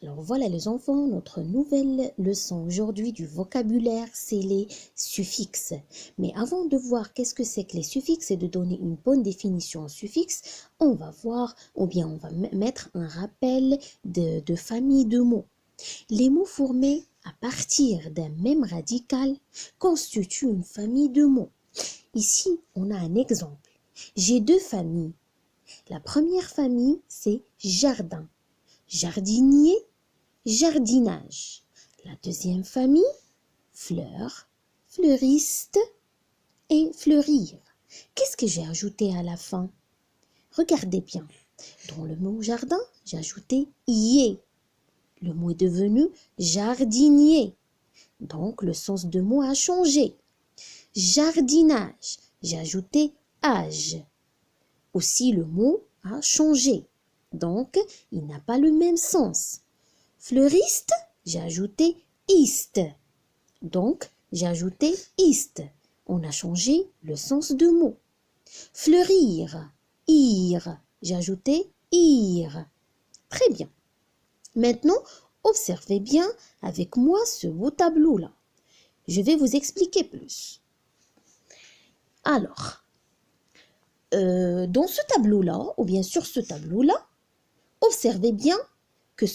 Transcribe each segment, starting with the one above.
Alors voilà les enfants, notre nouvelle leçon aujourd'hui du vocabulaire, c'est les suffixes. Mais avant de voir qu'est-ce que c'est que les suffixes et de donner une bonne définition aux suffixes, on va voir, ou bien on va mettre un rappel de famille de mots. Les mots formés à partir d'un même radical constituent une famille de mots. Ici, on a un exemple. J'ai deux familles. La première famille, c'est jardin. Jardinier, jardinage. La deuxième famille, fleurs, fleuriste et fleurir. Qu'est-ce que j'ai ajouté à la fin? Regardez bien. Dans le mot jardin, j'ai ajouté ier. Le mot est devenu jardinier. Donc, le sens de mot a changé. Jardinage, j'ai ajouté âge. Aussi, le mot a changé. Donc, il n'a pas le même sens. Fleuriste, j'ai ajouté iste. Donc, j'ai ajouté iste. On a changé le sens de mot. Fleurir, ir, j'ai ajouté ir. Très bien. Maintenant, observez bien avec moi ce beau tableau-là. Je vais vous expliquer plus. Alors, dans ce tableau-là, ou bien sur ce tableau-là, observez bien que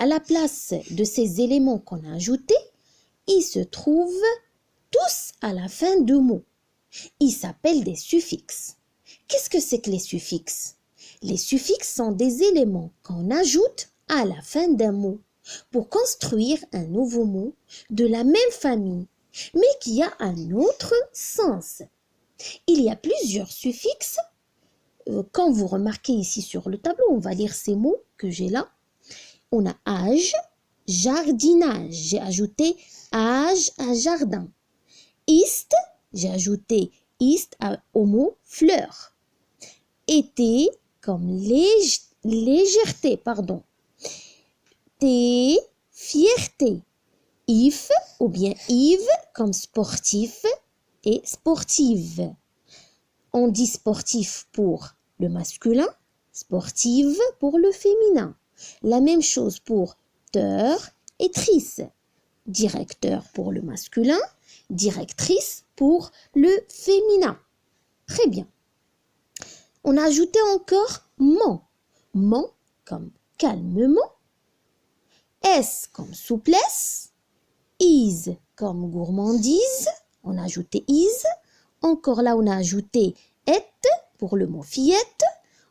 à la place de ces éléments qu'on a ajoutés, ils se trouvent tous à la fin de mots. Ils s'appellent des suffixes. Qu'est-ce que c'est que les suffixes? Les suffixes sont des éléments qu'on ajoute à la fin d'un mot pour construire un nouveau mot de la même famille, mais qui a un autre sens. Il y a plusieurs suffixes. Quand vous remarquez ici sur le tableau, on va lire ces mots que j'ai là. On a âge, jardinage. J'ai ajouté âge à jardin. Iste, j'ai ajouté iste au mot fleur. Été, comme légèreté, pardon. Té, fierté. If, ou bien Yves, comme sportif et sportive. On dit sportif pour le masculin, sportive pour le féminin. La même chose pour teur et trice. Directeur pour le masculin, directrice pour le féminin. Très bien. On a ajouté encore ment. Ment comme calmement. S comme souplesse. Is comme gourmandise. On a ajouté is. Encore là, on a ajouté et pour le mot fillette.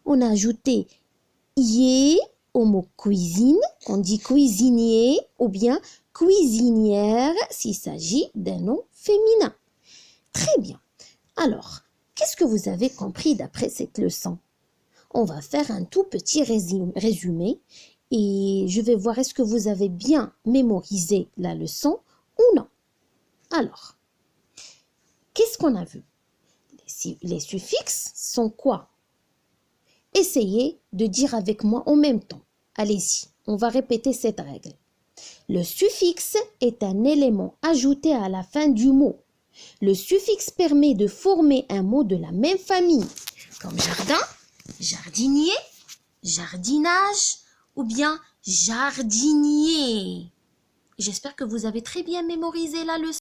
On a ajouté ier au mot cuisine. On dit cuisinier ou bien cuisinière s'il s'agit d'un nom féminin. Très bien. Alors, qu'est-ce que vous avez compris d'après cette leçon? On va faire un tout petit résumé et je vais voir est-ce que vous avez bien mémorisé la leçon ou non. Alors, qu'est-ce qu'on a vu? Les suffixes sont quoi? Essayez de dire avec moi en même temps. Allez-y, on va répéter cette règle. Le suffixe est un élément ajouté à la fin du mot. Le suffixe permet de former un mot de la même famille, comme jardin, jardinier, jardinage ou bien jardinier. J'espère que vous avez très bien mémorisé la leçon.